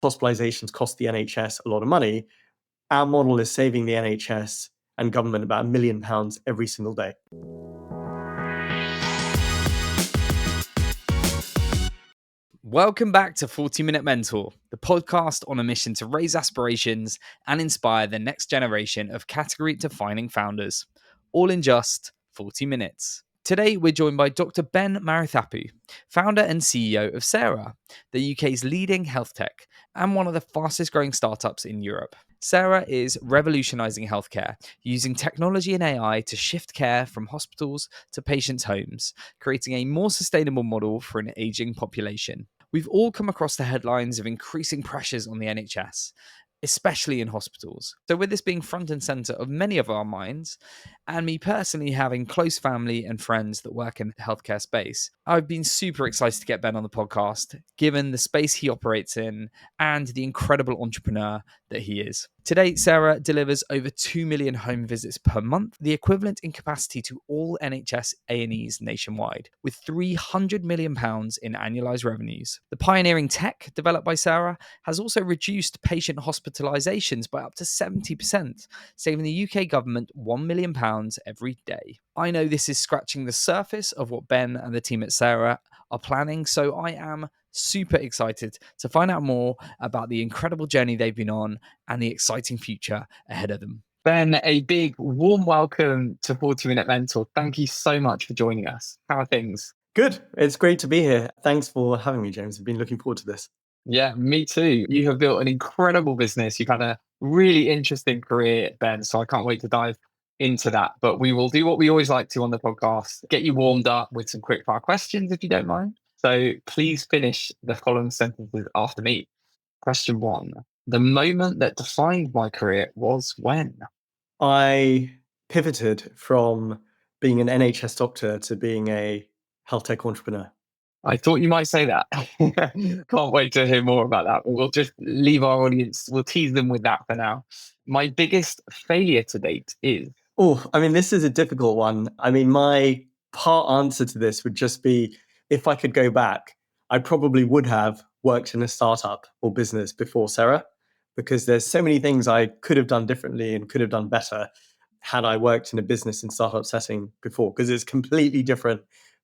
hospitalizations cost the NHS a lot of money. Our model is saving the NHS and government about £1 million every single day. Welcome back to 40-Minute Mentor, the podcast on a mission to raise aspirations and inspire the next generation of category-defining founders, all in just 40 minutes. Today, we're joined by Dr Ben Maruthappu, founder and CEO of Cera, the UK's leading health tech and one of the fastest growing startups in Europe. Cera is revolutionising healthcare, using technology and AI to shift care from hospitals to patients' homes, creating a more sustainable model for an ageing population. We've all come across the headlines of increasing pressures on the NHS, especially in hospitals. So with this being front and centre of many of our minds, and me personally having close family and friends that work in the healthcare space, I've been super excited to get Ben on the podcast, given the space he operates in and the incredible entrepreneur that he is. Today, Cera delivers over 2 million home visits per month, the equivalent in capacity to all NHS A&Es nationwide, with £300 million in annualised revenues. The pioneering tech developed by Cera has also reduced patient hospitalisations by up to 70%, saving the UK government £1 million every day. I know this is scratching the surface of what Ben and the team at Cera are planning, so I am super excited to find out more about the incredible journey they've been on and the exciting future ahead of them. Ben, a big warm welcome to 40-Minute Mentor. Thank you so much for joining us. How are things? Good. It's great to be here. Thanks for having me, James. I've been looking forward to this. Yeah, me too. You have built an incredible business. You've had a really interesting career, Ben, so I can't wait to dive into that. But we will do what we always like to on the podcast, get you warmed up with some quick fire questions, if you don't mind. So please finish the following sentences after me. Question 1. The moment that defined my career was when? I pivoted from being an NHS doctor to being a health tech entrepreneur. I thought you might say that. Can't wait to hear more about that. But we'll just leave our audience, we'll tease them with that for now. My biggest failure to date is? This is a difficult one. My part answer to this would just be, if I could go back, I probably would have worked in a startup or business before Cera, because there's so many things I could have done differently and could have done better had I worked in a business and startup setting before, because it's completely different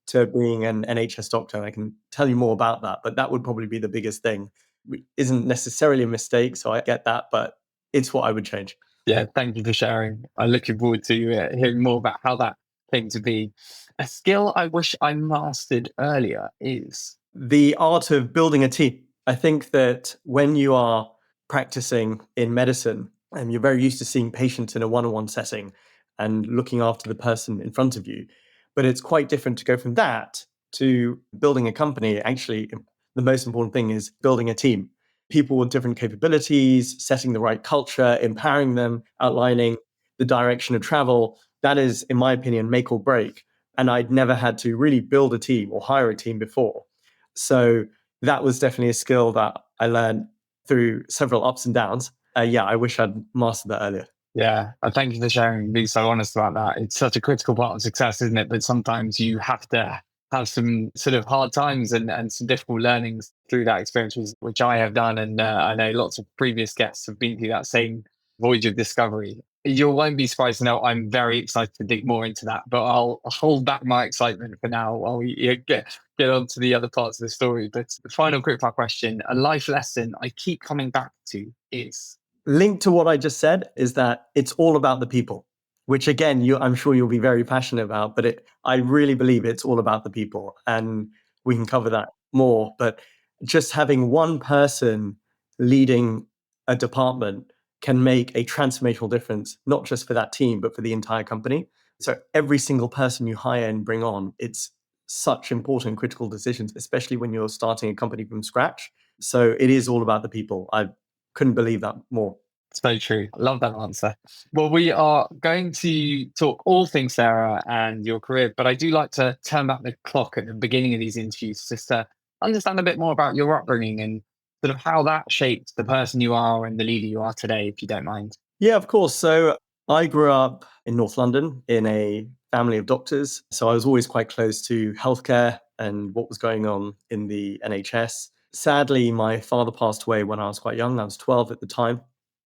to being an NHS doctor. I can tell you more about that, but that would probably be the biggest thing. It isn't necessarily a mistake, so I get that, but it's what I would change. Yeah, thank you for sharing. I'm looking forward to hearing more about how that came to be. A skill I wish I mastered earlier is? The art of building a team. I think that when you are practicing in medicine and you're very used to seeing patients in a one-on-one setting and looking after the person in front of you, but it's quite different to go from that to building a company. Actually, the most important thing is building a team. People with different capabilities, setting the right culture, empowering them, outlining the direction of travel. That is, in my opinion, make or break. And I'd never had to really build a team or hire a team before. So that was definitely a skill that I learned through several ups and downs. I wish I'd mastered that earlier. Yeah, thank you for sharing, being so honest about that. It's such a critical part of success, isn't it? But sometimes you have to have some sort of hard times and some difficult learnings through that experience, which I have done. And I know lots of previous guests have been through that same voyage of discovery. You won't be surprised to know I'm very excited to dig more into that, but I'll hold back my excitement for now while we get on to the other parts of the story. But the final quickfire question, a life lesson I keep coming back to is? Linked to what I just said is that it's all about the people, which again, I'm sure you'll be very passionate about, but I really believe it's all about the people, and we can cover that more. But just having one person leading a department can make a transformational difference, not just for that team, but for the entire company. So every single person you hire and bring on, it's such important, critical decisions, especially when you're starting a company from scratch. So it is all about the people. I couldn't believe that more. So true. Love that answer. Well, we are going to talk all things Cera and your career, but I do like to turn back the clock at the beginning of these interviews just to understand a bit more about your upbringing and sort of how that shaped the person you are and the leader you are today, if you don't mind. Yeah, of course. So I grew up in North London in a family of doctors. So I was always quite close to healthcare and what was going on in the NHS. sadly, my father passed away when I was quite young. I was 12 at the time.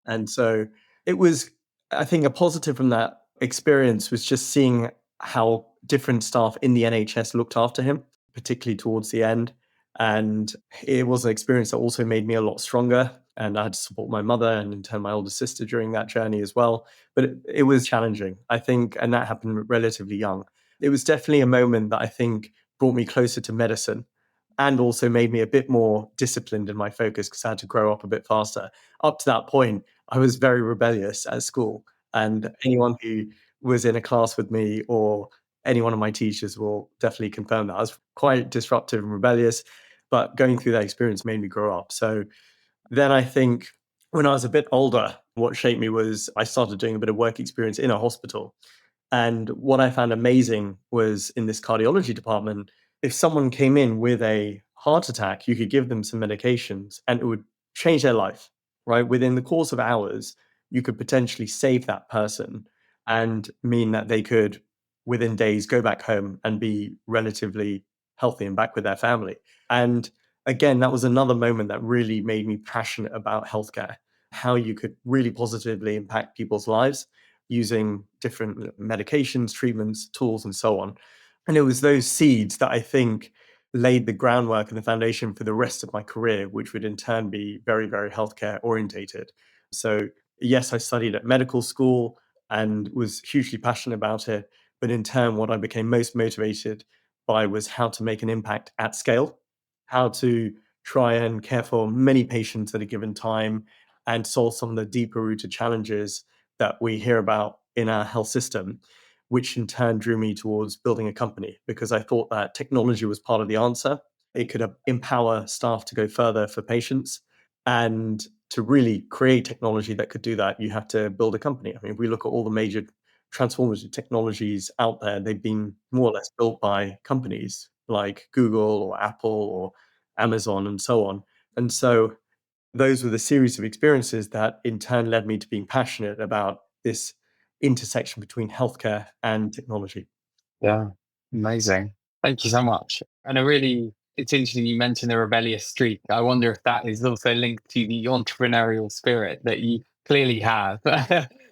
And so it was, I think, a positive from that experience was just seeing how different staff in the NHS looked after him, particularly towards the end. And it was an experience that also made me a lot stronger. And I had to support my mother and in turn my older sister during that journey as well. But it was challenging, I think, and that happened relatively young. It was definitely a moment that I think brought me closer to medicine and also made me a bit more disciplined in my focus because I had to grow up a bit faster. Up to that point, I was very rebellious at school. And anyone who was in a class with me or any one of my teachers will definitely confirm that. I was quite disruptive and rebellious, but going through that experience made me grow up. So then I think when I was a bit older, what shaped me was I started doing a bit of work experience in a hospital. And what I found amazing was in this cardiology department, if someone came in with a heart attack, you could give them some medications and it would change their life, right? Within the course of hours, you could potentially save that person and mean that they could, within days, go back home and be relatively healthy and back with their family. And again, that was another moment that really made me passionate about healthcare, how you could really positively impact people's lives using different medications, treatments, tools, and so on. And it was those seeds that I think laid the groundwork and the foundation for the rest of my career, which would in turn be very, very healthcare orientated. So, yes, I studied at medical school and was hugely passionate about it. But in turn, what I became most motivated by was how to make an impact at scale, how to try and care for many patients at a given time and solve some of the deeper rooted challenges that we hear about in our health system, which in turn drew me towards building a company because I thought that technology was part of the answer. It could empower staff to go further for patients. And to really create technology that could do that, you have to build a company. I mean, if we look at all the major transformative technologies out there, they've been more or less built by companies like Google or Apple or Amazon and so on. And so those were the series of experiences that in turn led me to being passionate about this intersection between healthcare and technology. Yeah, amazing. Thank you so much. And it's interesting you mentioned the rebellious streak. I wonder if that is also linked to the entrepreneurial spirit that you clearly have.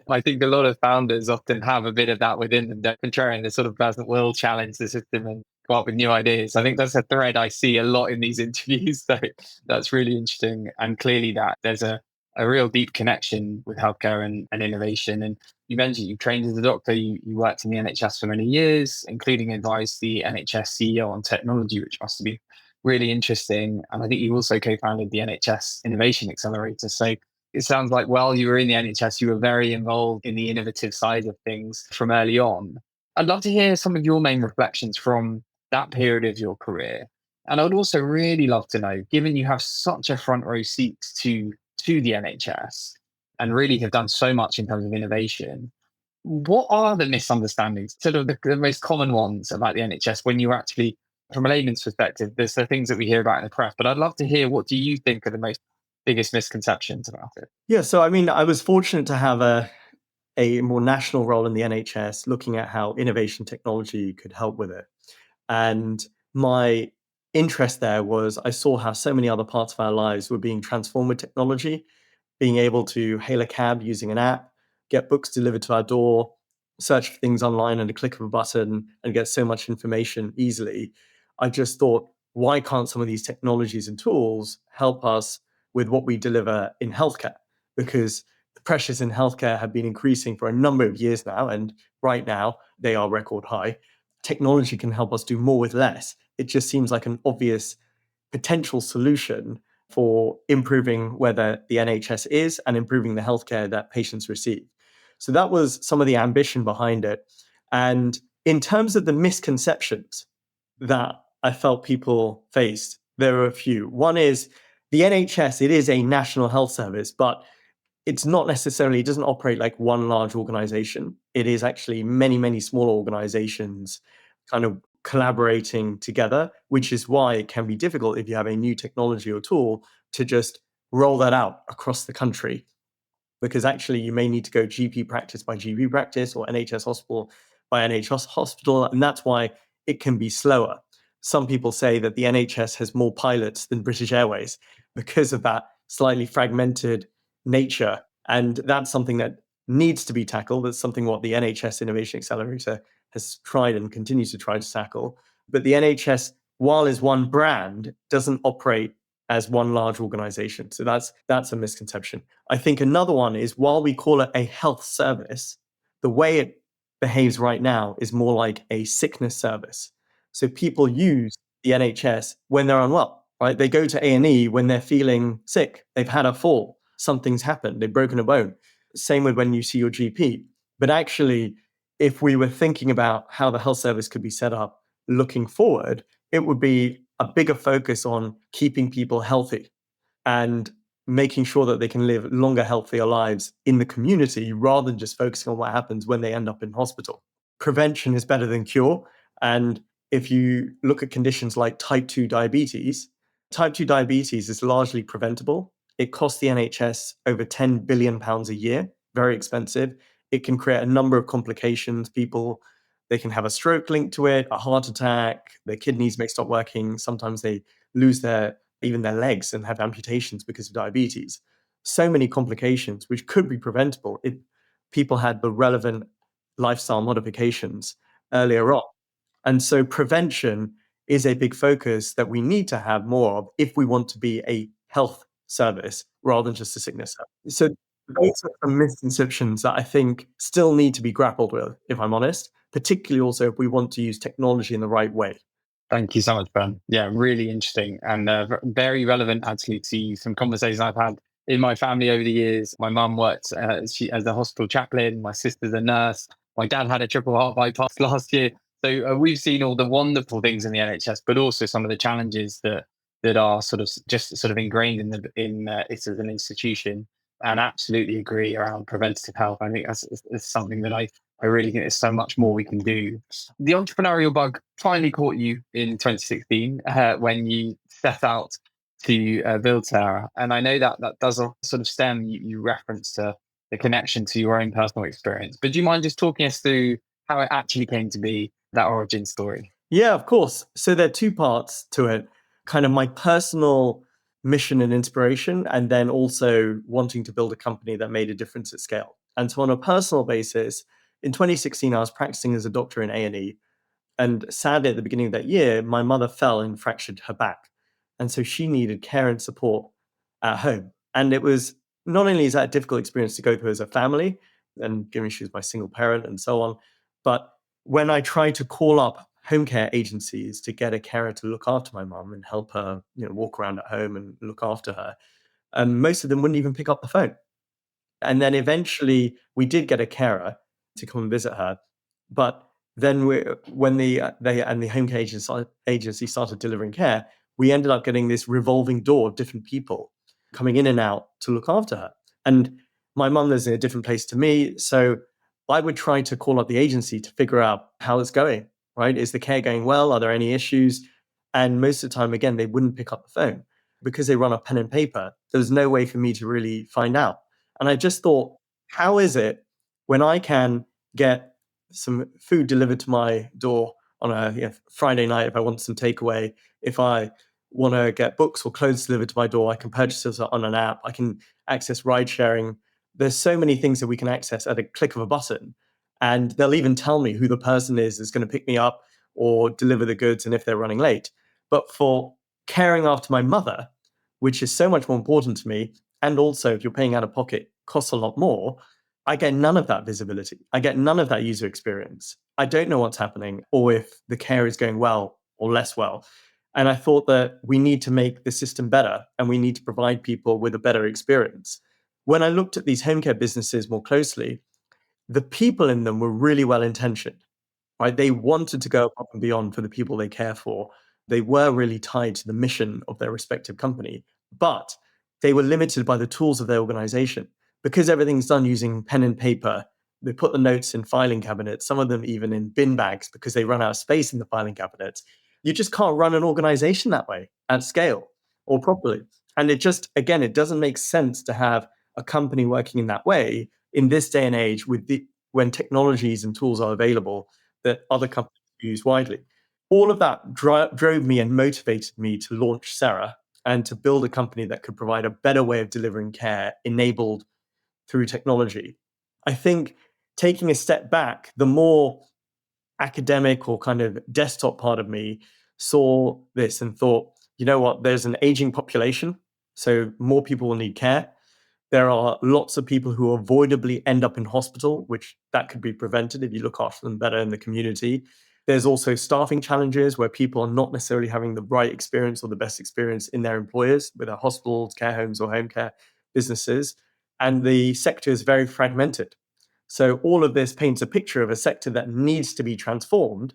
I think a lot of founders often have a bit of that within them. They're contrarian, the sort of person that will challenge the system and come up with new ideas. I think that's a thread I see a lot in these interviews. So that's really interesting. And clearly that there's a real deep connection with healthcare and innovation. And you mentioned you trained as a doctor, you worked in the NHS for many years, including advised the NHS CEO on technology, which must have been really interesting. And I think you also co founded the NHS Innovation Accelerator. So it sounds like while you were in the NHS, you were very involved in the innovative side of things from early on. I'd love to hear some of your main reflections from that period of your career. And I'd also really love to know, given you have such a front row seat to the NHS, and really have done so much in terms of innovation. What are the misunderstandings, sort of the most common ones about the NHS when you actually, from a layman's perspective, there's the things that we hear about in the press, but I'd love to hear what do you think are the most biggest misconceptions about it? Yeah, so I mean, I was fortunate to have a more national role in the NHS, looking at how innovation technology could help with it. And my interest there was I saw how so many other parts of our lives were being transformed with technology, being able to hail a cab using an app, get books delivered to our door, search for things online at a click of a button, and get so much information easily. I just thought, why can't some of these technologies and tools help us with what we deliver in healthcare? Because the pressures in healthcare have been increasing for a number of years now, and right now they are record high. Technology can help us do more with less. It just seems like an obvious potential solution for improving whether the NHS is and improving the healthcare that patients receive. So that was some of the ambition behind it. And in terms of the misconceptions that I felt people faced, there are a few. One is the NHS, it is a national health service, but it's not necessarily, it doesn't operate like one large organization. It is actually many, many smaller organizations kind of collaborating together, which is why it can be difficult if you have a new technology or tool to just roll that out across the country. Because actually, you may need to go GP practice by GP practice or NHS hospital by NHS hospital. And that's why it can be slower. Some people say that the NHS has more pilots than British Airways because of that slightly fragmented nature. And that's something that needs to be tackled. That's something what the NHS Innovation Accelerator has tried and continues to try to tackle. But the NHS, while is one brand, doesn't operate as one large organization. So that's a misconception. I think another one is, while we call it a health service, the way it behaves right now is more like a sickness service. So people use the NHS when they're unwell, right? They go to A&E when they're feeling sick. They've had a fall. Something's happened. They've broken a bone. Same with when you see your GP. But actually, if we were thinking about how the health service could be set up looking forward, it would be a bigger focus on keeping people healthy and making sure that they can live longer, healthier lives in the community, rather than just focusing on what happens when they end up in hospital. Prevention is better than cure. And if you look at conditions like type 2 diabetes is largely preventable. It costs the NHS over £10 billion a year, very expensive. It can create a number of complications. They can have a stroke linked to it, a heart attack, their kidneys may stop working. Sometimes they lose even their legs and have amputations because of diabetes. So many complications which could be preventable if people had the relevant lifestyle modifications earlier on. And so prevention is a big focus that we need to have more of if we want to be a health service rather than just a sickness service. So those are some misconceptions that I think still need to be grappled with, if I'm honest, particularly also if we want to use technology in the right way. Thank you so much, Ben. Yeah, really interesting and very relevant actually to some conversations I've had in my family over the years. My mum worked as a hospital chaplain. My sister's a nurse. My dad had a triple heart bypass last year. So we've seen all the wonderful things in the NHS, but also some of the challenges that are sort of ingrained in it as an institution. And absolutely agree around preventative health. I think that's something that I really think there's so much more we can do. The entrepreneurial bug finally caught you in 2016 when you set out to build Cera. And I know that does sort of stem, you reference the connection to your own personal experience. But do you mind just talking us through how it actually came to be, that origin story? Yeah, of course. So there are two parts to it, kind of my personal mission and inspiration, and then also wanting to build a company that made a difference at scale. And so on a personal basis, in 2016, I was practicing as a doctor in A&E. And sadly, at the beginning of that year, my mother fell and fractured her back. And so she needed care and support at home. And it was, not only is that a difficult experience to go through as a family, and given she was my single parent and so on, but when I tried to call up home care agencies to get a carer to look after my mum and help her, walk around at home and look after her, most of them wouldn't even pick up the phone. And then eventually we did get a carer to come and visit her. But then when they and the home care agency started delivering care, we ended up getting this revolving door of different people coming in and out to look after her. And my mum lives in a different place to me. So I would try to call up the agency to figure out how it's going, right? Is the care going well? Are there any issues? And most of the time, again, they wouldn't pick up the phone because they run off pen and paper. There was no way for me to really find out. And I just thought, how is it when I can get some food delivered to my door on a Friday night if I want some takeaway, if I want to get books or clothes delivered to my door, I can purchase it on an app. I can access ride sharing. There's so many things that we can access at a click of a button. And they'll even tell me who the person is that's going to pick me up or deliver the goods and if they're running late. But for caring after my mother, which is so much more important to me, and also if you're paying out of pocket, costs a lot more, I get none of that visibility. I get none of that user experience. I don't know what's happening or if the care is going well or less well. And I thought that we need to make the system better and we need to provide people with a better experience. When I looked at these home care businesses more closely, the people in them were really well intentioned, right? They wanted to go above and beyond for the people they care for. They were really tied to the mission of their respective company, but they were limited by the tools of their organization. Because everything's done using pen and paper, they put the notes in filing cabinets, some of them even in bin bags because they run out of space in the filing cabinets. You just can't run an organization that way at scale or properly. And it just, again, it doesn't make sense to have a company working in that way in this day and age when technologies and tools are available that other companies use widely. All of that drove me and motivated me to launch Cera and to build a company that could provide a better way of delivering care enabled through technology. I think taking a step back, the more academic or kind of desktop part of me saw this and thought, you know what, there's an aging population, so more people will need care. There are lots of people who avoidably end up in hospital, which that could be prevented if you look after them better in the community. There's also staffing challenges where people are not necessarily having the right experience or the best experience in their employers, with their hospitals, care homes, or home care businesses. And the sector is very fragmented. So all of this paints a picture of a sector that needs to be transformed,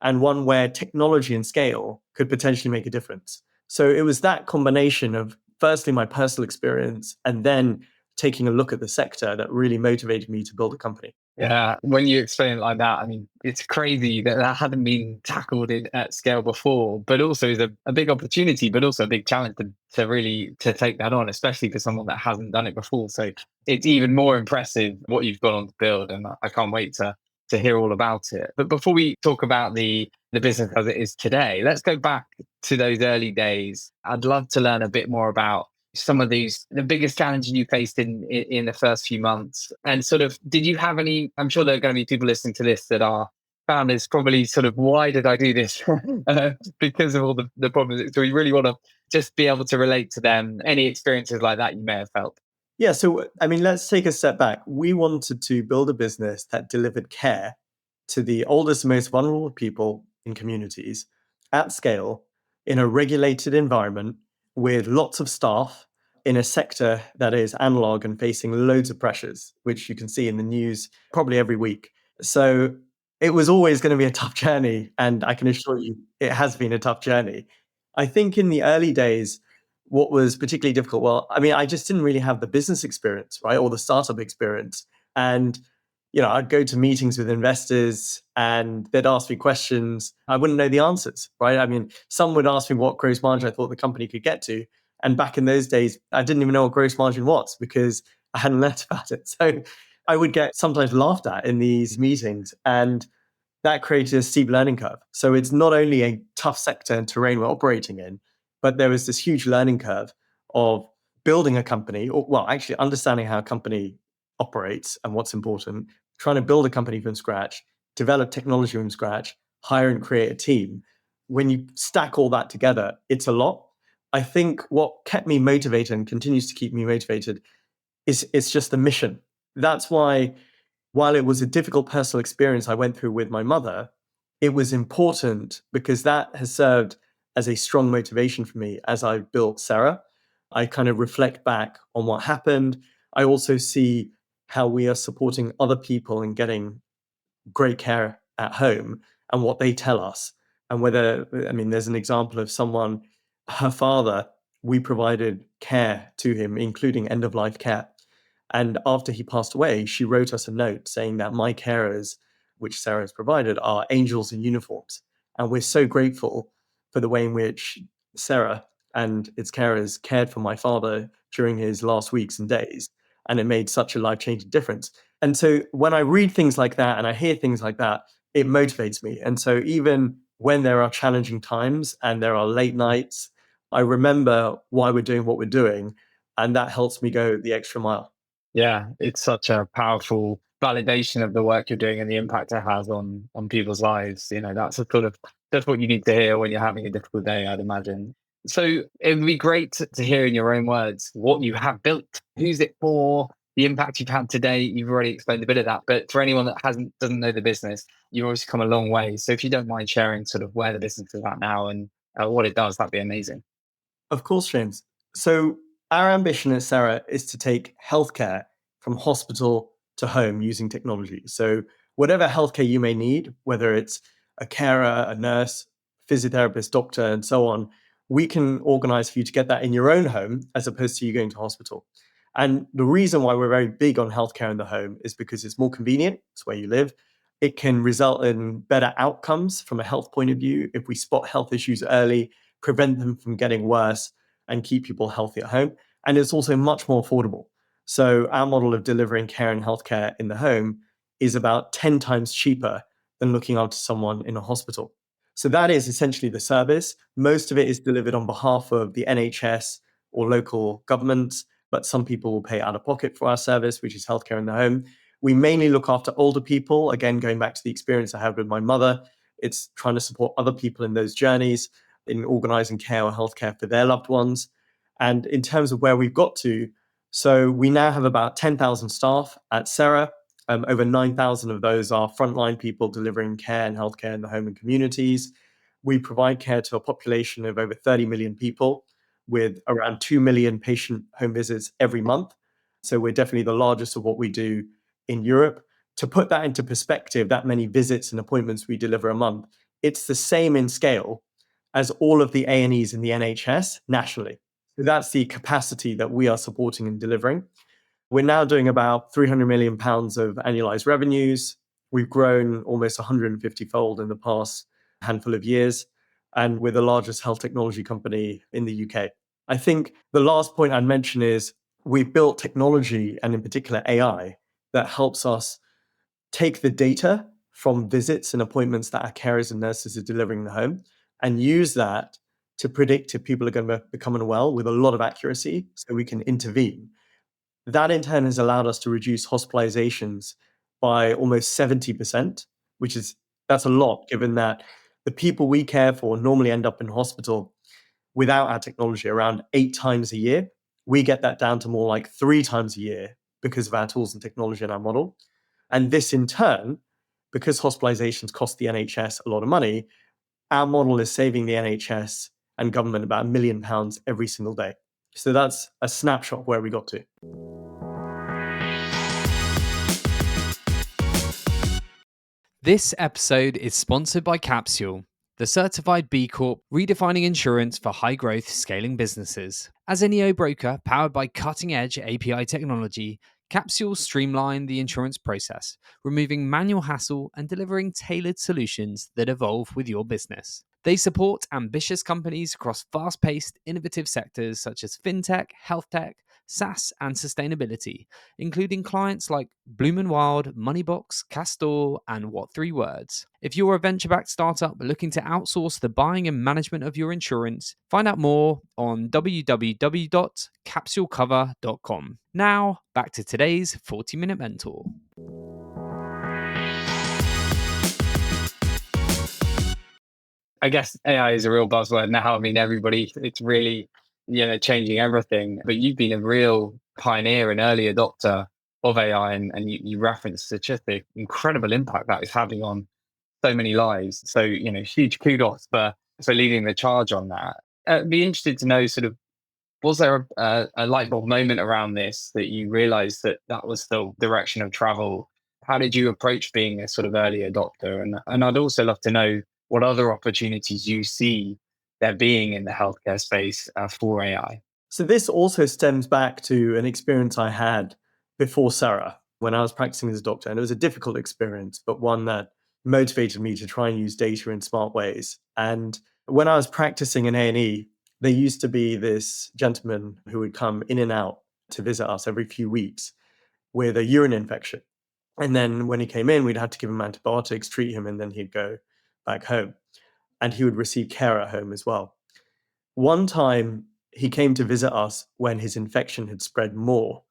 and one where technology and scale could potentially make a difference. So it was that combination of firstly my personal experience and then taking a look at the sector that really motivated me to build a company. Yeah, when you explain it like that, I mean, it's crazy that that hadn't been tackled at scale before, but also is a big opportunity, but also a big challenge to really to take that on, especially for someone that hasn't done it before. So it's even more impressive what you've gone on to build, and I can't wait to hear all about it. But before we talk about the business as it is today, let's go back to those early days. I'd love to learn a bit more about some of these the biggest challenges you faced in the first few months, and sort of did you have any? I'm sure there are going to be people listening to this that are founders, probably sort of, why did I do this? Because of all the problems. So we really want to just be able to relate to them. Any experiences like that you may have felt? Yeah, so I mean, let's take a step back. We wanted to build a business that delivered care to the oldest, most vulnerable people in communities at scale in a regulated environment with lots of staff in a sector that is analog and facing loads of pressures, which you can see in the news probably every week. So it was always going to be a tough journey. And I can assure you, it has been a tough journey. I think in the early days, what was particularly difficult, well, I mean, I just didn't really have the business experience, right? Or the startup experience. And, you know, I'd go to meetings with investors and they'd ask me questions. I wouldn't know the answers, right? I mean, some would ask me what gross margin I thought the company could get to. And back in those days, I didn't even know what gross margin was because I hadn't learned about it. So I would get sometimes laughed at in these meetings. And that created a steep learning curve. So it's not only a tough sector and terrain we're operating in, but there was this huge learning curve of building a company, or well, actually understanding how a company operates and what's important, trying to build a company from scratch, develop technology from scratch, hire and create a team. When you stack all that together, it's a lot. I think what kept me motivated and continues to keep me motivated is it's just the mission. That's why while it was a difficult personal experience I went through with my mother, it was important because that has served as a strong motivation for me as I built Cera. I kind of reflect back on what happened. I also see how we are supporting other people in getting great care at home and what they tell us. And whether, I mean, there's an example of someone, her father, we provided care to him, including end of life care. And after he passed away, she wrote us a note saying that my carers, which Sarah has provided, are angels in uniforms. And we're so grateful for the way in which Sarah and its carers cared for my father during his last weeks and days. And it made such a life changing difference. And so when I read things like that and I hear things like that, it motivates me. And so even when there are challenging times and there are late nights, I remember why we're doing what we're doing. And that helps me go the extra mile. Yeah, it's such a powerful validation of the work you're doing and the impact it has on people's lives. You know, that's a sort of that's what you need to hear when you're having a difficult day, I'd imagine. So it would be great to hear in your own words what you have built, who's it for, the impact you've had today. You've already explained a bit of that, but for anyone that hasn't doesn't know the business, you've obviously come a long way. So if you don't mind sharing sort of where the business is at now and what it does, that'd be amazing. Of course, James. So, our ambition at Cera is to take healthcare from hospital to home using technology. So, whatever healthcare you may need, whether it's a carer, a nurse, physiotherapist, doctor, and so on, we can organize for you to get that in your own home as opposed to you going to hospital. And the reason why we're very big on healthcare in the home is because it's more convenient, it's where you live. It can result in better outcomes from a health point of view if we spot health issues early, prevent them from getting worse, and keep people healthy at home. And it's also much more affordable. So our model of delivering care and healthcare in the home is about 10 times cheaper than looking after someone in a hospital. So that is essentially the service. Most of it is delivered on behalf of the NHS or local governments, but some people will pay out of pocket for our service, which is healthcare in the home. We mainly look after older people. Again, going back to the experience I had with my mother, it's trying to support other people in those journeys in organizing care or healthcare for their loved ones. And in terms of where we've got to, so we now have about 10,000 staff at Cera. Over 9,000 of those are frontline people delivering care and healthcare in the home and communities. We provide care to a population of over 30 million people with around 2 million patient home visits every month. So we're definitely the largest of what we do in Europe. To put that into perspective, that many visits and appointments we deliver a month, it's the same in scale as all of the A&Es in the NHS nationally. So that's the capacity that we are supporting and delivering. We're now doing about 300 million pounds of annualized revenues. We've grown almost 150-fold in the past handful of years, and we're the largest health technology company in the UK. I think the last point I'd mention is we've built technology, and in particular AI, that helps us take the data from visits and appointments that our carers and nurses are delivering in the home and use that to predict if people are going to become unwell with a lot of accuracy so we can intervene. That in turn has allowed us to reduce hospitalizations by almost 70%, that's a lot given that the people we care for normally end up in hospital without our technology around 8 times a year. We get that down to more like 3 times a year because of our tools and technology and our model. And this in turn, because hospitalizations cost the NHS a lot of money, our model is saving the NHS and government about £1 million every single day. So that's a snapshot of where we got to. This episode is sponsored by Capsule, the certified B Corp redefining insurance for high growth scaling businesses. As a neo broker powered by cutting edge API technology, Capsule streamline the insurance process, removing manual hassle and delivering tailored solutions that evolve with your business. They support ambitious companies across fast paced, innovative sectors such as fintech, healthtech, SaaS, and sustainability, including clients like Bloom & Wild, Moneybox, Castor, and What Three Words. If you're a venture-backed startup looking to outsource the buying and management of your insurance, find out more on www.capsulecover.com. Now, back to today's 40-Minute Mentor. I guess AI is a real buzzword now. I mean, everybody, it's really, changing everything. But you've been a real pioneer and early adopter of AI, and you referenced just the incredible impact that is having on so many lives. So, huge kudos for leading the charge on that. I'd be interested to know sort of, was there a light bulb moment around this that you realized that that was the direction of travel? How did you approach being a sort of early adopter? And I'd also love to know what other opportunities you see there being in the healthcare space for AI. So this also stems back to an experience I had before Cera when I was practicing as a doctor. And it was a difficult experience, but one that motivated me to try and use data in smart ways. And when I was practicing in A&E, there used to be this gentleman who would come in and out to visit us every few weeks with a urine infection. And then when he came in, we'd have to give him antibiotics, treat him, and then he'd go back home. And he would receive care at home as well. One time he came to visit us when his infection had spread more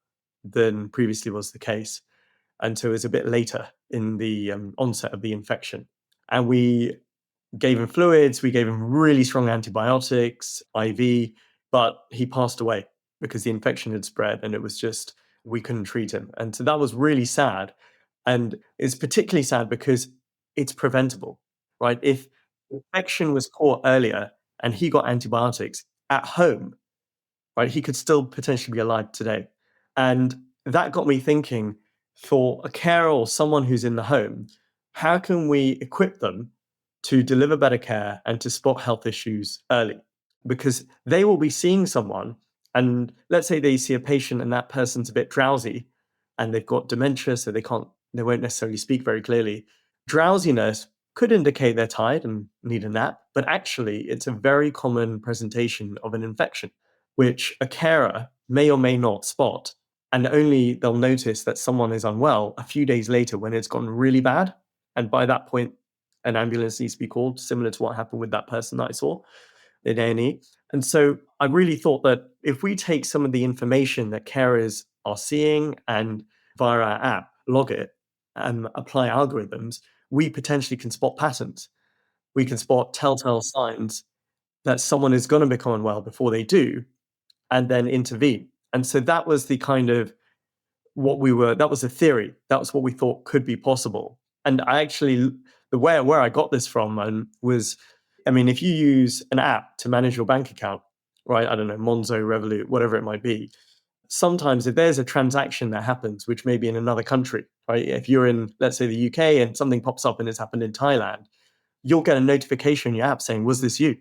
than previously was the case. And so it was a bit later in the onset of the infection. And we gave him fluids, we gave him really strong antibiotics, IV, but he passed away because the infection had spread and it was just, we couldn't treat him. And so that was really sad. And it's particularly sad because it's preventable, right? If infection was caught earlier and he got antibiotics at home, right, he could still potentially be alive today. And that got me thinking, for a carer or someone who's in the home, how can we equip them to deliver better care and to spot health issues early? Because they will be seeing someone, and let's say they see a patient and that person's a bit drowsy and they've got dementia, so they won't necessarily speak very clearly. Drowsiness could indicate they're tired and need a nap, but actually it's a very common presentation of an infection, which a carer may or may not spot. And only they'll notice that someone is unwell a few days later when it's gone really bad. And by that point, an ambulance needs to be called, similar to what happened with that person that I saw in A&E. And so I really thought that if we take some of the information that carers are seeing and via our app, log it and apply algorithms, we potentially can spot patterns. We can spot telltale signs that someone is going to become unwell before they do, and then intervene. And so that was the kind of that was the theory. That was what we thought could be possible. And I actually, where I got this from was, I mean, if you use an app to manage your bank account, right? I don't know, Monzo, Revolut, whatever it might be. Sometimes if there's a transaction that happens, which may be in another country, right? If you're in, let's say, the UK and something pops up and it's happened in Thailand, you'll get a notification in your app saying, was this you?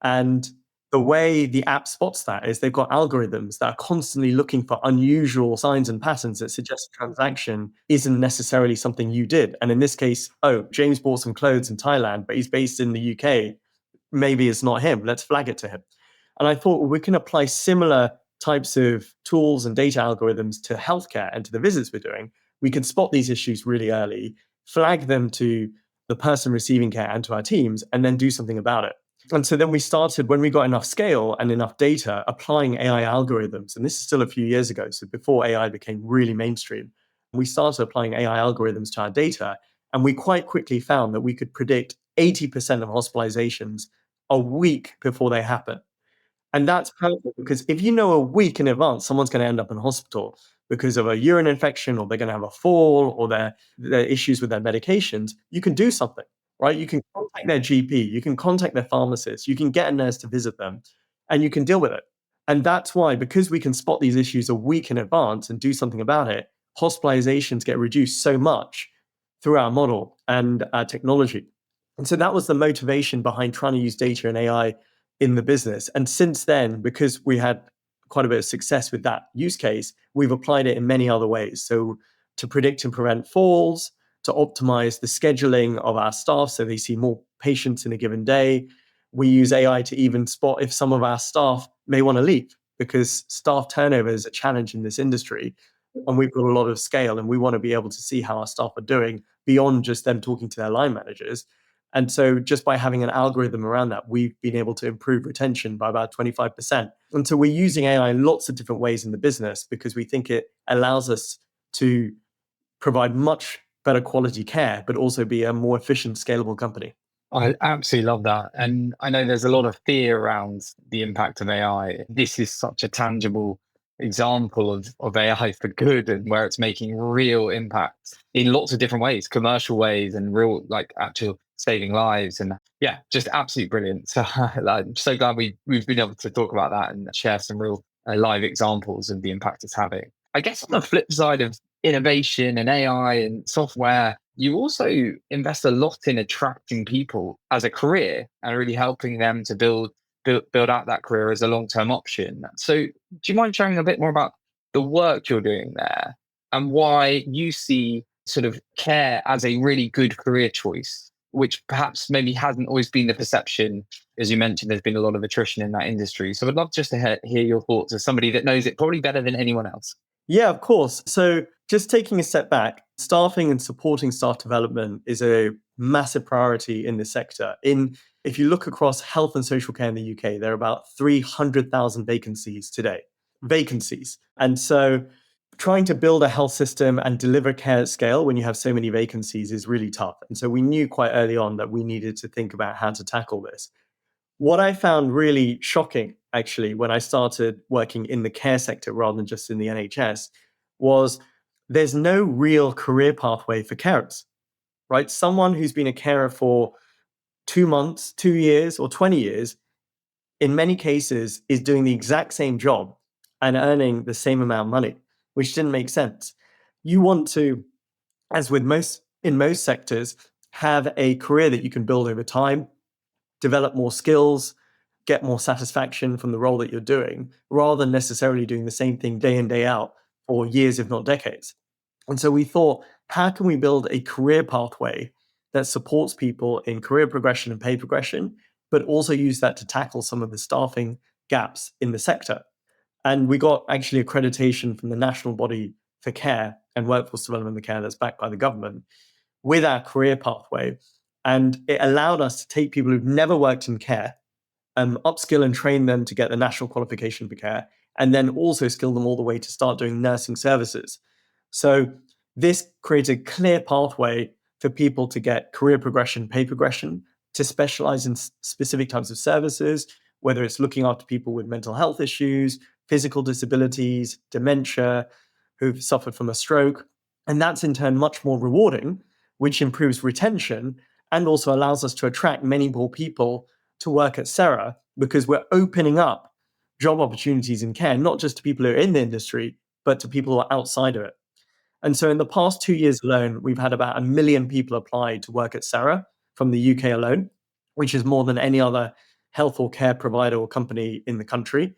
And the way the app spots that is they've got algorithms that are constantly looking for unusual signs and patterns that suggest a transaction isn't necessarily something you did. And in this case, oh, James bought some clothes in Thailand, but he's based in the UK. Maybe it's not him. Let's flag it to him. And I thought, well, we can apply similar types of tools and data algorithms to healthcare and to the visits we're doing. We can spot these issues really early, flag them to the person receiving care and to our teams, and then do something about it. And so then we started, when we got enough scale and enough data, applying AI algorithms. And this is still a few years ago. So before AI became really mainstream, we started applying AI algorithms to our data. And we quite quickly found that we could predict 80% of hospitalizations a week before they happen. And that's perfect because if you know a week in advance, someone's going to end up in hospital because of a urine infection, or they're going to have a fall, or their issues with their medications, you can do something, right? You can contact their GP, you can contact their pharmacist, you can get a nurse to visit them, and you can deal with it. And that's why, because we can spot these issues a week in advance and do something about it, hospitalizations get reduced so much through our model and our technology. And so that was the motivation behind trying to use data and AI in the business. And since then, because we had quite a bit of success with that use case, we've applied it in many other ways. So to predict and prevent falls, to optimize the scheduling of our staff so they see more patients in a given day. We use AI to even spot if some of our staff may want to leave, because staff turnover is a challenge in this industry. And we've got a lot of scale, and we want to be able to see how our staff are doing beyond just them talking to their line managers. And so just by having an algorithm around that, we've been able to improve retention by about 25%. And so we're using AI in lots of different ways in the business because we think it allows us to provide much better quality care, but also be a more efficient, scalable company. I absolutely love that. And I know there's a lot of fear around the impact of AI. This is such a tangible example of AI for good, and where it's making real impact in lots of different ways, commercial ways and real, like, actual saving lives. And yeah, just absolutely brilliant. So I'm so glad we've been able to talk about that and share some real live examples of the impact it's having. I guess on the flip side of innovation and AI and software, you also invest a lot in attracting people as a career and really helping them to build out that career as a long-term option. So do you mind sharing a bit more about the work you're doing there and why you see sort of care as a really good career choice, which perhaps maybe hasn't always been the perception? As you mentioned, there's been a lot of attrition in that industry. So I'd love just to hear your thoughts as somebody that knows it probably better than anyone else. Yeah, of course. So just taking a step back, staffing and supporting staff development is a massive priority in this sector. If you look across health and social care in the UK, there are about 300,000 vacancies today. Vacancies. And so trying to build a health system and deliver care at scale when you have so many vacancies is really tough. And so we knew quite early on that we needed to think about how to tackle this. What I found really shocking, actually, when I started working in the care sector rather than just in the NHS, was there's no real career pathway for carers, right? Someone who's been a carer for 2 months, 2 years, or 20 years, in many cases, is doing the exact same job and earning the same amount of money, which didn't make sense. You want to, as with in most sectors, have a career that you can build over time, develop more skills, get more satisfaction from the role that you're doing, rather than necessarily doing the same thing day in, day out for years, if not decades. And so we thought, how can we build a career pathway that supports people in career progression and pay progression, but also use that to tackle some of the staffing gaps in the sector? And we got actually accreditation from the National Body for Care and Workforce Development in the Care that's backed by the government with our career pathway. And it allowed us to take people who've never worked in care, upskill and train them to get the national qualification for care, and then also skill them all the way to start doing nursing services. So this creates a clear pathway for people to get career progression, pay progression, to specialize in specific types of services, whether it's looking after people with mental health issues, physical disabilities, dementia, who've suffered from a stroke. And that's in turn much more rewarding, which improves retention and also allows us to attract many more people to work at Cera, because we're opening up job opportunities in care, not just to people who are in the industry, but to people who are outside of it. And so in the past 2 years alone, we've had about 1 million people apply to work at Cera from the UK alone, which is more than any other health or care provider or company in the country.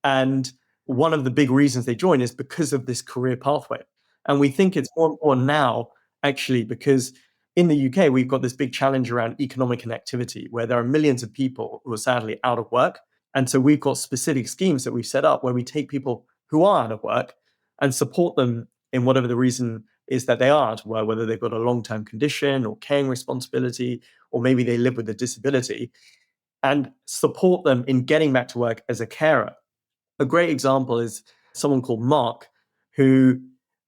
And one of the big reasons they join is because of this career pathway. And we think it's more important now, actually, because in the UK, we've got this big challenge around economic inactivity, where there are millions of people who are sadly out of work. And so we've got specific schemes that we've set up where we take people who are out of work and support them in whatever the reason is that they are out of work, whether they've got a long-term condition or caring responsibility, or maybe they live with a disability, and support them in getting back to work as a carer. A great example is someone called Mark, who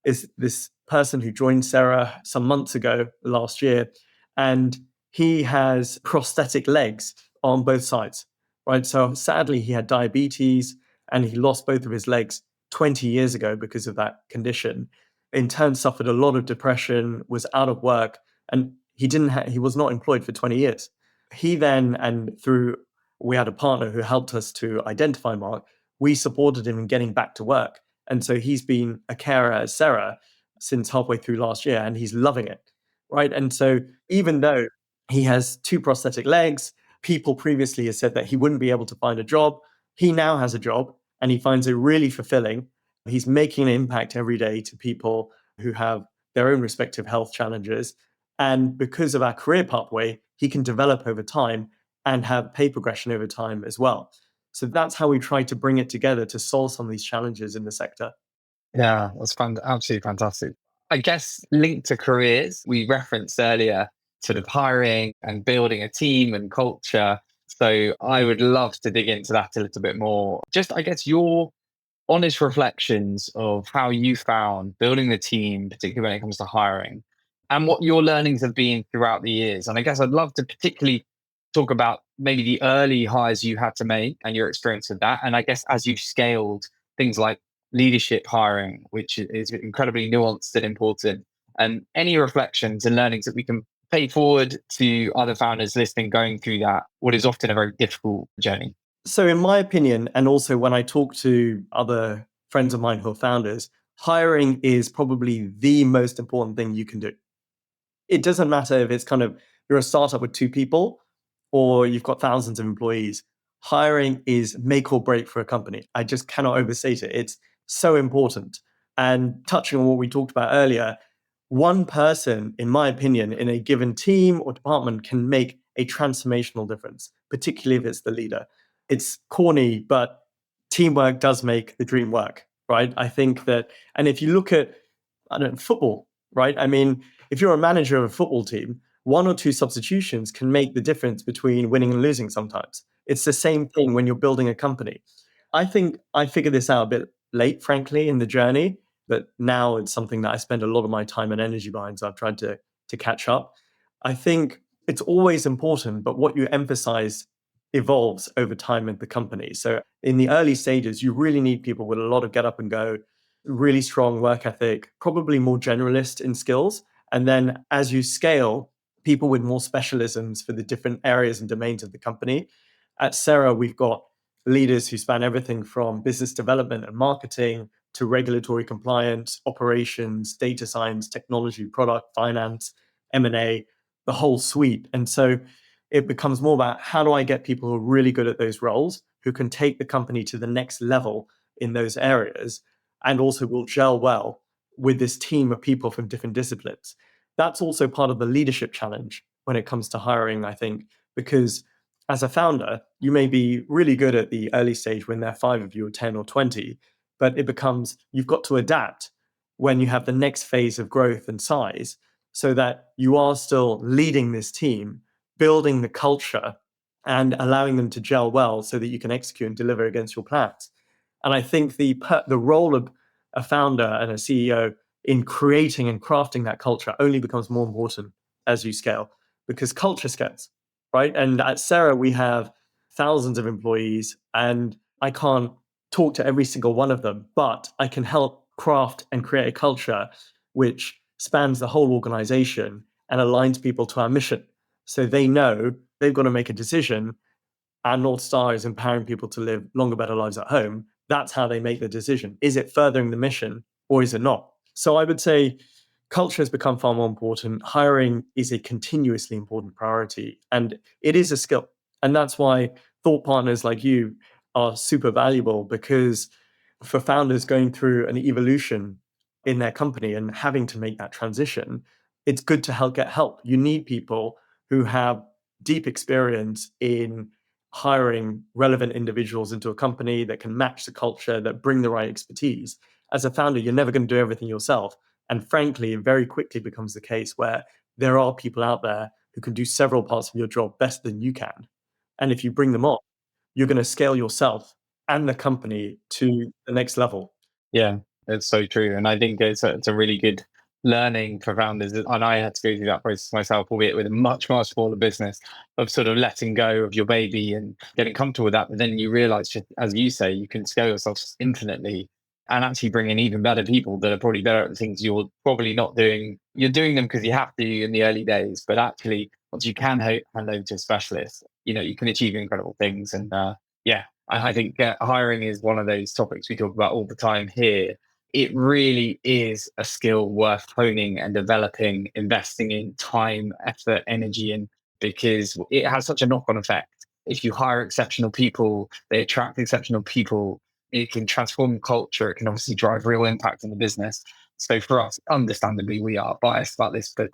is this person who joined Cera some months ago last year, and he has prosthetic legs on both sides, right? So sadly, he had diabetes and he lost both of his legs 20 years ago because of that condition. In turn, suffered a lot of depression, was out of work, and he was not employed for 20 years. He then, and through we had a partner who helped us to identify Mark, we supported him in getting back to work. And so he's been a carer at Cera since halfway through last year, and he's loving it, right? And so even though he has two prosthetic legs, people previously have said that he wouldn't be able to find a job. He now has a job and he finds it really fulfilling. He's making an impact every day to people who have their own respective health challenges. And because of our career pathway, he can develop over time and have pay progression over time as well. So that's how we try to bring it together to solve some of these challenges in the sector. Yeah, that's absolutely fantastic. I guess linked to careers, we referenced earlier sort of hiring and building a team and culture. So I would love to dig into that a little bit more. Just, I guess, your honest reflections of how you found building the team, particularly when it comes to hiring, and what your learnings have been throughout the years. And I guess I'd love to particularly talk about maybe the early hires you had to make and your experience with that. And I guess as you've scaled things like leadership hiring, which is incredibly nuanced and important, and any reflections and learnings that we can pay forward to other founders listening going through that, what is often a very difficult journey. So, in my opinion, and also when I talk to other friends of mine who are founders, hiring is probably the most important thing you can do. It doesn't matter if it's kind of you're a startup with two people or you've got thousands of employees. Hiring is make or break for a company. I just cannot overstate it. It's so important. And touching on what we talked about earlier, one person, in my opinion, in a given team or department can make a transformational difference, particularly if it's the leader. It's corny, but teamwork does make the dream work, right? I think that, and if you look at, I don't know, football, right? I mean, if you're a manager of a football team, one or two substitutions can make the difference between winning and losing sometimes. It's the same thing when you're building a company. I think I figured this out a bit late, frankly, in the journey, but now it's something that I spend a lot of my time and energy behind. So I've tried to catch up. I think it's always important, but what you emphasize evolves over time in the company. So in the early stages, you really need people with a lot of get up and go, really strong work ethic, probably more generalist in skills. And then as you scale, people with more specialisms for the different areas and domains of the company. At Cera, we've got leaders who span everything from business development and marketing to regulatory compliance, operations, data science, technology, product, finance, M&A, the whole suite. And so it becomes more about how do I get people who are really good at those roles, who can take the company to the next level in those areas, and also will gel well with this team of people from different disciplines. That's also part of the leadership challenge when it comes to hiring, I think, because as a founder, you may be really good at the early stage when there are 5 of you or 10 or 20, but it becomes you've got to adapt when you have the next phase of growth and size. so that you are still leading this team, building the culture, and allowing them to gel well so that you can execute and deliver against your plans. And I think the role of a founder and a CEO in creating and crafting that culture only becomes more important as you scale, because culture scales, right? And at Cera, we have thousands of employees, and I can't talk to every single one of them, but I can help craft and create a culture which spans the whole organization and aligns people to our mission. So they know they've got to make a decision. Our North Star is empowering people to live longer, better lives at home. That's how they make the decision. Is it furthering the mission or is it not? So I would say culture has become far more important. Hiring is a continuously important priority, and it is a skill. And that's why thought partners like you are super valuable, because for founders going through an evolution in their company and having to make that transition, it's good to get help. You need people who have deep experience in hiring relevant individuals into a company that can match the culture, that bring the right expertise. As a founder, you're never going to do everything yourself. And frankly, it very quickly becomes the case where there are people out there who can do several parts of your job better than you can. And if you bring them on, you're going to scale yourself and the company to the next level. Yeah, it's so true. And I think it's a really good learning for founders. And I had to go through that process myself, albeit with a much, much smaller business, of sort of letting go of your baby and getting comfortable with that. But then you realize, just as you say, you can scale yourself infinitely and actually bring in even better people that are probably better at the things you're probably not doing. You're doing them because you have to in the early days, but actually, once you can hand over to a specialist, you can achieve incredible things. And yeah, I think hiring is one of those topics we talk about all the time here. It really is a skill worth honing and developing, investing in time, effort, energy in, because it has such a knock on effect. If you hire exceptional people, they attract exceptional people. It can transform culture. It can obviously drive real impact on the business. So for us, understandably, we are biased about this, but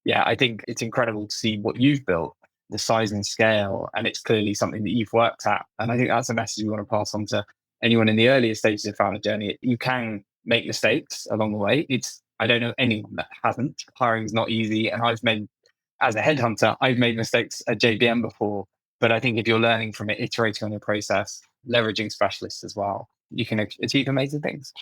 yeah, I think it's incredible to see what you've built, the size and scale, and it's clearly something that you've worked at. And I think that's a message we want to pass on to anyone in the earlier stages of founder journey. You can make mistakes along the way. I don't know anyone that hasn't. Hiring is not easy, and as a headhunter, I've made mistakes at JBM before. But I think if you're learning from it, iterating on your process, leveraging specialists as well, you can achieve amazing things.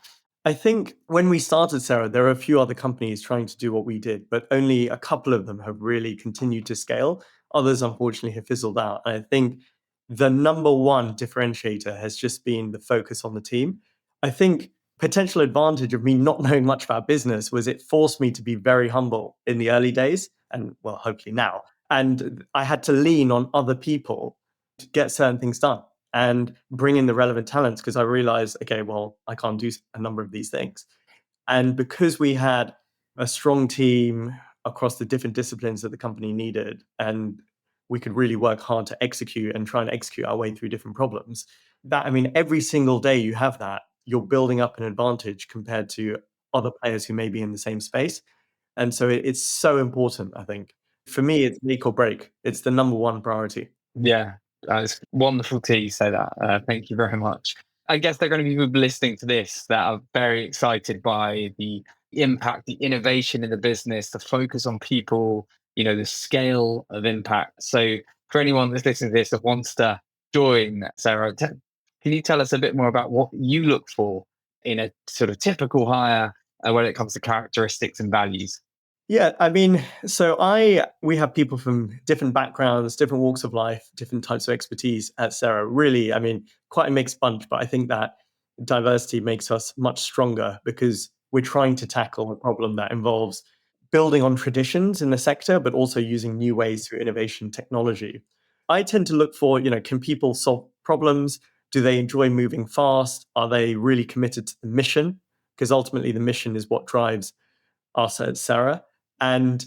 I think when we started Cera, there are a few other companies trying to do what we did, but only a couple of them have really continued to scale. Others, unfortunately, have fizzled out. And I think the number one differentiator has just been the focus on the team. I think potential advantage of me not knowing much about business was it forced me to be very humble in the early days, and well, hopefully now. And I had to lean on other people to get certain things done and bring in the relevant talents, because I realized, okay, well, I can't do a number of these things. And because we had a strong team across the different disciplines that the company needed, and we could really work hard to execute and try and execute our way through different problems, that, I mean, every single day you have that, you're building up an advantage compared to other players who may be in the same space. And so it's so important, I think. For me, it's make or break. It's the number one priority. Yeah, it's wonderful to hear you say that. Thank you very much. I guess there are going to be people listening to this that are very excited by the impact, the innovation in the business, the focus on people, the scale of impact. So for anyone that's listening to this that wants to join Sarah, can you tell us a bit more about what you look for in a sort of typical hire when it comes to characteristics and values? Yeah, I mean, we have people from different backgrounds, different walks of life, different types of expertise at Cera. Really, I mean, quite a mixed bunch, but I think that diversity makes us much stronger, because we're trying to tackle a problem that involves building on traditions in the sector, but also using new ways through innovation technology. I tend to look for, can people solve problems? Do they enjoy moving fast? Are they really committed to the mission? Because ultimately the mission is what drives us at Cera. And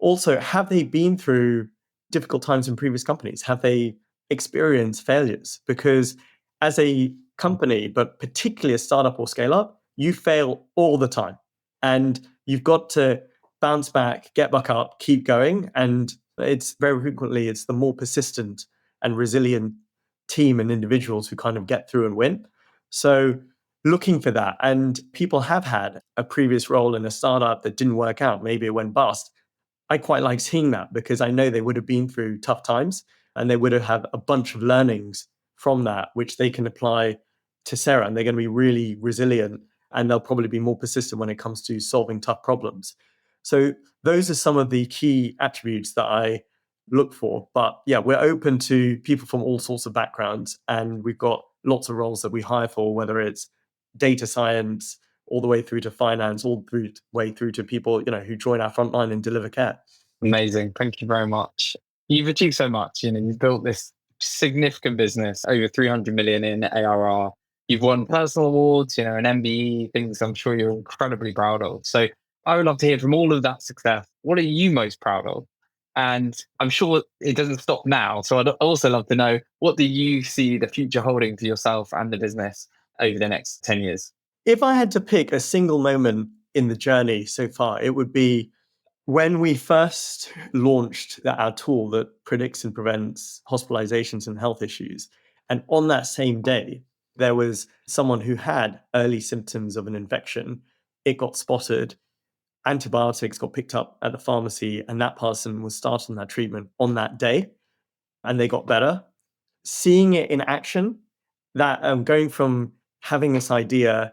also, have they been through difficult times in previous companies? Have they experienced failures? Because as a company, but particularly a startup or scale up, you fail all the time. And you've got to bounce back, get back up, keep going. And it's very frequently, it's the more persistent and resilient team and individuals who kind of get through and win. So looking for that. And people have had a previous role in a startup that didn't work out. Maybe it went bust. I quite like seeing that because I know they would have been through tough times and they would have had a bunch of learnings from that, which they can apply to Cera. And they're going to be really resilient and they'll probably be more persistent when it comes to solving tough problems. So those are some of the key attributes that I look for. But yeah, we're open to people from all sorts of backgrounds. And we've got lots of roles that we hire for, whether it's data science, all the way through to finance, all the way through to people, who join our frontline and deliver care. Amazing. Thank you very much. You've achieved so much. You've built this significant business, over 300 million in ARR. You've won personal awards, an MBE, things I'm sure you're incredibly proud of. So I would love to hear from all of that success. What are you most proud of? And I'm sure it doesn't stop now. So I'd also love to know, what do you see the future holding for yourself and the business over the next 10 years? If I had to pick a single moment in the journey so far, it would be when we first launched our tool that predicts and prevents hospitalizations and health issues. And on that same day, there was someone who had early symptoms of an infection. It got spotted, antibiotics got picked up at the pharmacy, and that person was starting that treatment on that day, and they got better. Seeing it in action, that going from having this idea,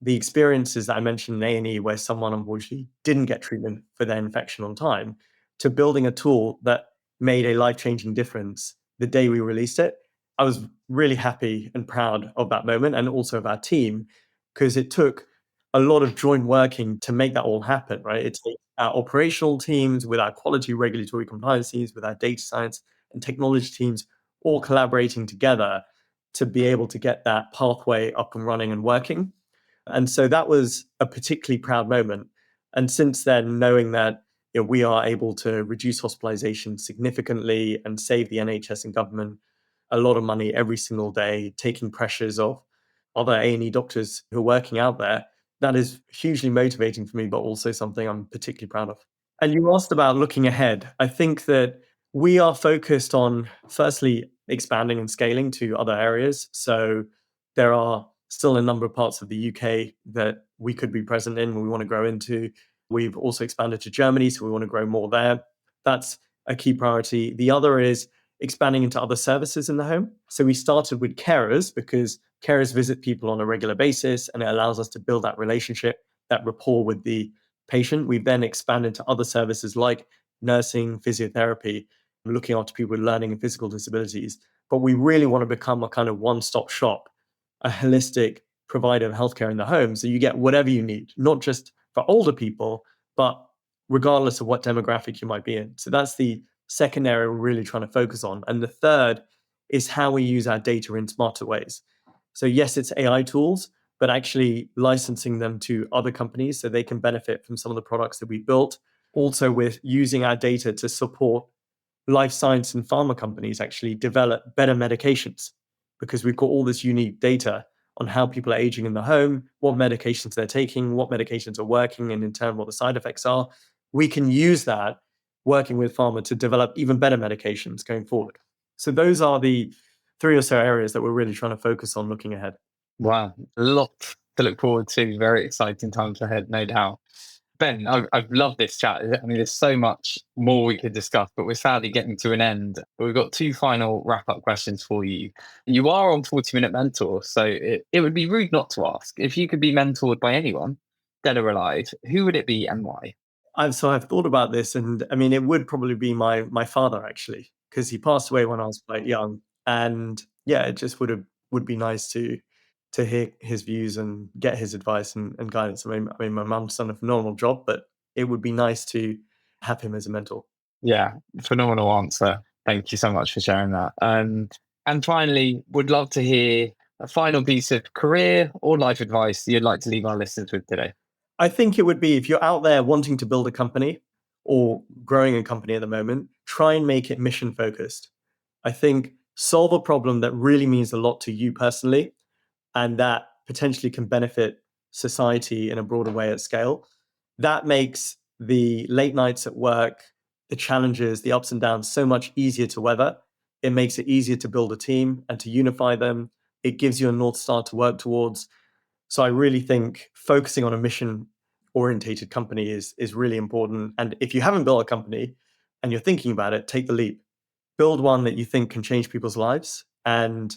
the experiences that I mentioned in A&E where someone unfortunately didn't get treatment for their infection on time, to building a tool that made a life-changing difference the day we released it. I was really happy and proud of that moment and also of our team, because it took a lot of joint working to make that all happen, right? It takes our operational teams with our quality regulatory compliance teams, with our data science and technology teams all collaborating together to be able to get that pathway up and running and working. And so that was a particularly proud moment. And since then, knowing that we are able to reduce hospitalization significantly and save the NHS and government a lot of money every single day, taking pressures off other A&E doctors who are working out there, that is hugely motivating for me, but also something I'm particularly proud of. And you asked about looking ahead. I think that we are focused on, firstly, expanding and scaling to other areas. So there are still a number of parts of the UK that we could be present in, we want to grow into. We've also expanded to Germany, so we want to grow more there. That's a key priority. The other is expanding into other services in the home. So we started with carers because carers visit people on a regular basis and it allows us to build that relationship, that rapport with the patient. We've then expanded to other services like nursing, physiotherapy, looking after people with learning and physical disabilities. But we really want to become a kind of one-stop shop, a holistic provider of healthcare in the home. So you get whatever you need, not just for older people, but regardless of what demographic you might be in. So that's the second area we're really trying to focus on. And the third is how we use our data in smarter ways. So yes, it's AI tools, but actually licensing them to other companies so they can benefit from some of the products that we built. Also with using our data to support life science and pharma companies actually develop better medications, because we've got all this unique data on how people are aging in the home, what medications they're taking, what medications are working, and in turn, what the side effects are. We can use that working with pharma to develop even better medications going forward. So those are the three or so areas that we're really trying to focus on looking ahead. Wow, a lot to look forward to. Very exciting times ahead, no doubt. Ben, I've loved this chat. I mean, there's so much more we could discuss, but we're sadly getting to an end. We've got two final wrap up questions for you. You are on 40-Minute Mentor, so it would be rude not to ask. If you could be mentored by anyone, dead or alive, who would it be and why? I've thought about this, and I mean, it would probably be my father actually, because he passed away when I was quite young, and yeah, it just would be nice to hear his views and get his advice and guidance. I mean, my mum's done a phenomenal job, but it would be nice to have him as a mentor. Yeah, phenomenal answer. Thank you so much for sharing that. And finally, would love to hear a final piece of career or life advice you'd like to leave our listeners with today. I think it would be, if you're out there wanting to build a company or growing a company at the moment, try and make it mission focused. I think solve a problem that really means a lot to you personally and that potentially can benefit society in a broader way at scale. That makes the late nights at work, the challenges, the ups and downs so much easier to weather. It makes it easier to build a team and to unify them. It gives you a North Star to work towards. So I really think focusing on a mission orientated company is really important. And if you haven't built a company and you're thinking about it, take the leap. Build one that you think can change people's lives. And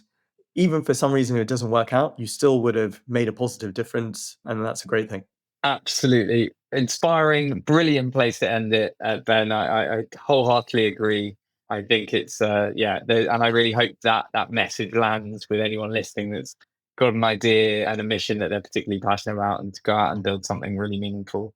even for some reason it doesn't work out, you still would have made a positive difference. And that's a great thing. Absolutely inspiring, brilliant place to end it, Ben. I wholeheartedly agree. I think it's and I really hope that that message lands with anyone listening that's got an idea and a mission that they're particularly passionate about, and to go out and build something really meaningful.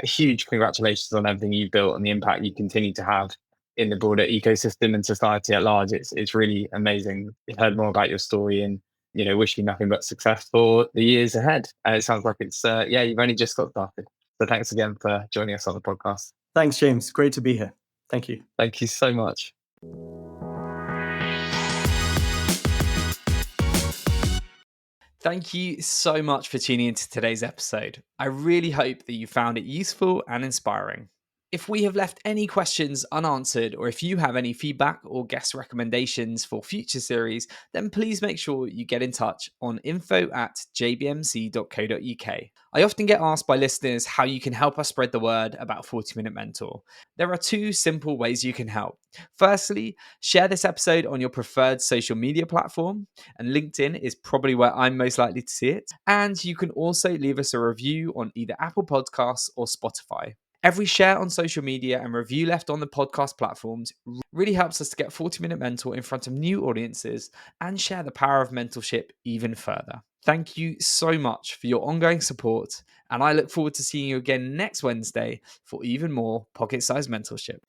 Huge congratulations on everything you've built and the impact you continue to have in the broader ecosystem and society at large. It's really amazing. We've heard more about your story, and wish you nothing but success for the years ahead. It sounds like it's, you've only just got started. So thanks again for joining us on the podcast. Thanks, James. Great to be here. Thank you. Thank you so much. Thank you so much for tuning into today's episode. I really hope that you found it useful and inspiring. If we have left any questions unanswered, or if you have any feedback or guest recommendations for future series, then please make sure you get in touch on info@jbmc.co.uk. I often get asked by listeners how you can help us spread the word about 40 Minute Mentor. There are two simple ways you can help. Firstly, share this episode on your preferred social media platform, and LinkedIn is probably where I'm most likely to see it. And you can also leave us a review on either Apple Podcasts or Spotify. Every share on social media and review left on the podcast platforms really helps us to get 40 Minute Mentor in front of new audiences and share the power of mentorship even further. Thank you so much for your ongoing support, and I look forward to seeing you again next Wednesday for even more pocket-sized mentorship.